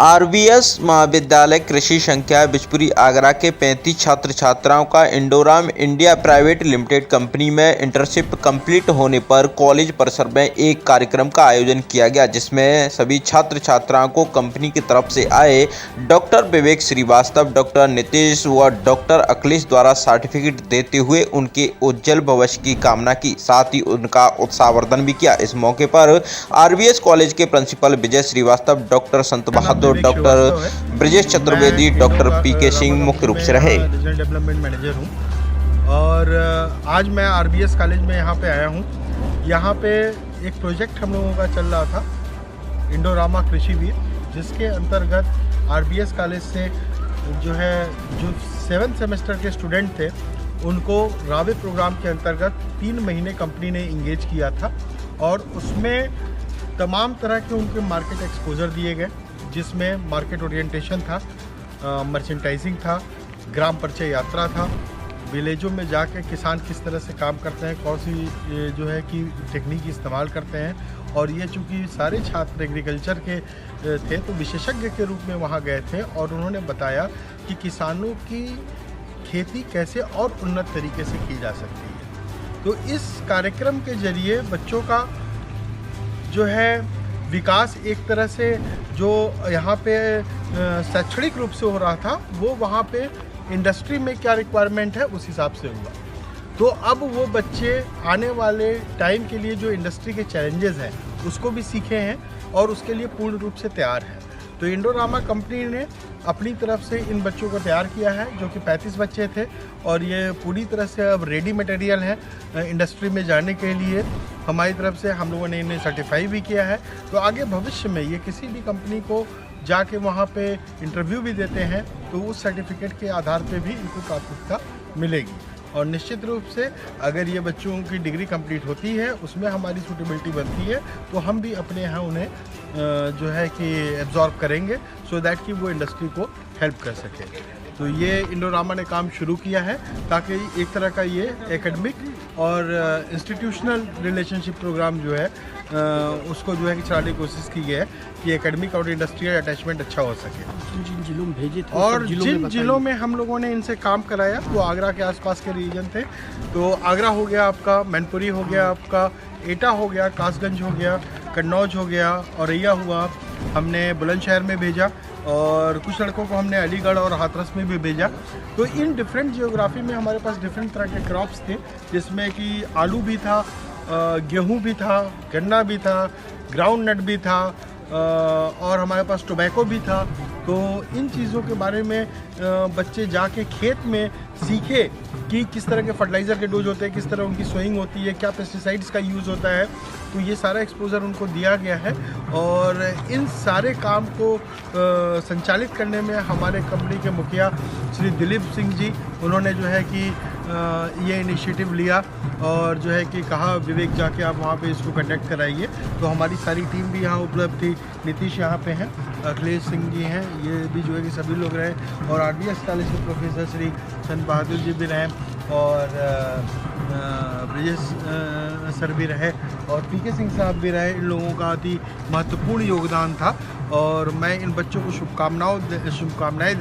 RBS महाविद्यालय कृषि संख्या बिजपुरी आगरा के 35 छात्र छात्राओं का इंडोराम इंडिया प्राइवेट लिमिटेड कंपनी में इंटर्नशिप कंप्लीट होने पर कॉलेज परिसर में एक कार्यक्रम का आयोजन किया गया, जिसमें सभी छात्र छात्राओं को कंपनी की तरफ से आए डॉक्टर विवेक श्रीवास्तव, डॉक्टर नीतीश व डॉक्टर अखिलेश द्वारा सर्टिफिकेट देते हुए उनके उज्जवल भविष्य की कामना की, साथ ही उनका उत्साहवर्धन भी किया। इस मौके पर आरबीएस कॉलेज के प्रिंसिपल विजय श्रीवास्तव, डॉक्टर संत बहादुर, डॉक्टर ब्रजेश चतुर्वेदी, डॉक्टर पीके सिंह मुख्य रूप से रहे। रीजनल डेवलपमेंट मैनेजर हूँ और आज मैं आरबीएस कॉलेज में यहाँ पे आया हूँ। यहाँ पे एक प्रोजेक्ट हम लोगों का चल रहा था, इंडोरामा कृषि वीर, जिसके अंतर्गत आरबीएस कॉलेज से जो 7th सेमेस्टर के स्टूडेंट थे उनको रावे प्रोग्राम के अंतर्गत 3 महीने कंपनी ने इंगेज किया था और उसमें तमाम तरह के उनके मार्केट एक्सपोजर दिए गए, जिसमें मार्केट ओरिएंटेशन था, मर्चेंटाइजिंग था, ग्राम परिचय यात्रा था, विलेजों में जाके किसान किस तरह से काम करते हैं, कौन सी कि टेक्निक इस्तेमाल करते हैं। और ये चूँकि सारे छात्र एग्रीकल्चर के थे तो विशेषज्ञ के रूप में वहाँ गए थे और उन्होंने बताया कि किसानों की खेती कैसे और उन्नत तरीके से की जा सकती है। तो इस कार्यक्रम के जरिए बच्चों का विकास एक तरह से जो यहाँ पे शैक्षणिक रूप से हो रहा था वो वहाँ पे इंडस्ट्री में क्या रिक्वायरमेंट है उस हिसाब से हुआ। तो अब वो बच्चे आने वाले टाइम के लिए जो इंडस्ट्री के चैलेंजेस हैं उसको भी सीखे हैं और उसके लिए पूर्ण रूप से तैयार हैं। तो इंडोरामा कंपनी ने अपनी तरफ से इन बच्चों को तैयार किया है, जो कि 35 बच्चे थे और ये पूरी तरह से अब रेडी मटेरियल है इंडस्ट्री में जाने के लिए। हमारी तरफ से हम लोगों ने इन्हें सर्टिफाई भी किया है। तो आगे भविष्य में ये किसी भी कंपनी को जाके वहाँ पे इंटरव्यू भी देते हैं तो उस सर्टिफिकेट के आधार पे भी इनको प्राथमिकता मिलेगी। और निश्चित रूप से अगर ये बच्चों की डिग्री कंप्लीट होती है, उसमें हमारी सूटेबिलिटी बनती है, तो हम भी अपने यहाँ उन्हें एब्जॉर्ब करेंगे सो दैट कि वो इंडस्ट्री को हेल्प कर सके। तो ये इंडोरामा ने काम शुरू किया है ताकि एक तरह का ये एकेडमिक और इंस्टीट्यूशनल रिलेशनशिप प्रोग्राम उसको कि चलाने की कोशिश की है कि एकेडमिक और इंडस्ट्रियल अटैचमेंट अच्छा हो सके। जिन जिलों में भेजे थे और जिन जिलों में हम लोगों ने इनसे काम कराया वो आगरा के आसपास के रीजन थे। तो आगरा हो गया आपका, मैनपुरी हो गया आपका, एटा हो गया, कासगंज हो गया, कन्नौज हो गया, औरैया हुआ, हमने बुलंदशहर में भेजा और कुछ लड़कों को हमने अलीगढ़ और हाथरस में भी भेजा। तो इन डिफरेंट जियोग्राफी में हमारे पास डिफरेंट तरह के क्रॉप्स थे, जिसमें कि आलू भी था, गेहूं भी था, गन्ना भी था, ग्राउंड नट भी था और हमारे पास टोबैको भी था। तो इन चीज़ों के बारे में बच्चे जाके खेत में सीखे कि किस तरह के फर्टिलाइज़र के डोज होते हैं, किस तरह उनकी सोइंग होती है, क्या पेस्टिसाइड्स का यूज़ होता है। तो ये सारा एक्सपोजर उनको दिया गया है और इन सारे काम को संचालित करने में हमारे कंपनी के मुखिया श्री दिलीप सिंह जी, उन्होंने ये इनिशिएटिव लिया और कि कहा विवेक जाके आप वहाँ पे इसको कंडक्ट कराइए। तो हमारी सारी टीम भी यहाँ उपलब्ध थी, नीतीश यहाँ पे हैं, अखिलेश सिंह जी हैं, ये भी कि सभी लोग रहे और आरबीएस कॉलेज के प्रोफेसर श्री संत बहादुर जी भी रहे और ब्रजेश सर भी रहे और पीके सिंह साहब भी रहे। इन लोगों का अति महत्वपूर्ण योगदान था और मैं इन बच्चों को शुभकामनाएं